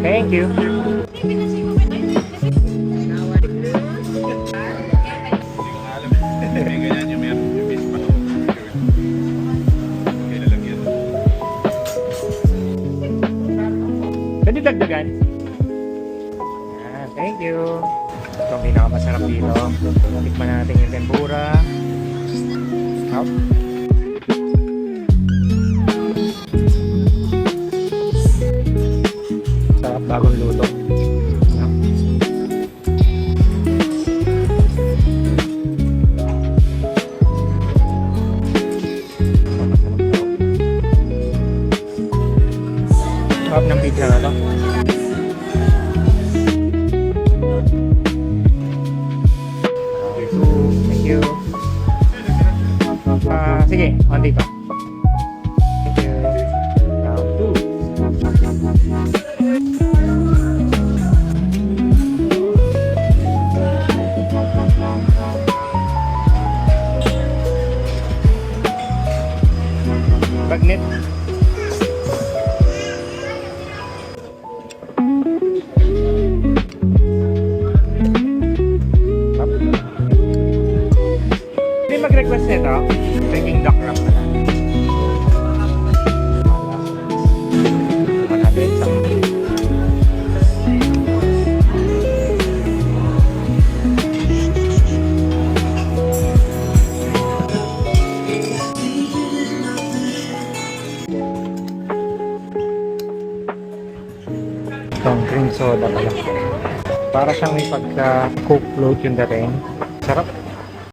Thank you. Pwede dagdagan? Yan, thank you. Ito ang pinakamasarap dito. Tikman natin yung tempura. Hop. Sarap, bagong luto. Hop. Sarap ng pizza na to. Thank you. Sige, onti pa. Thank you. Round 2. Bagnet. Hindi mag-request nito, Peking duck wrap na lang. Natin sa itong cream soda pala. Para siyang may pagka-coke float yung dating. Sarap.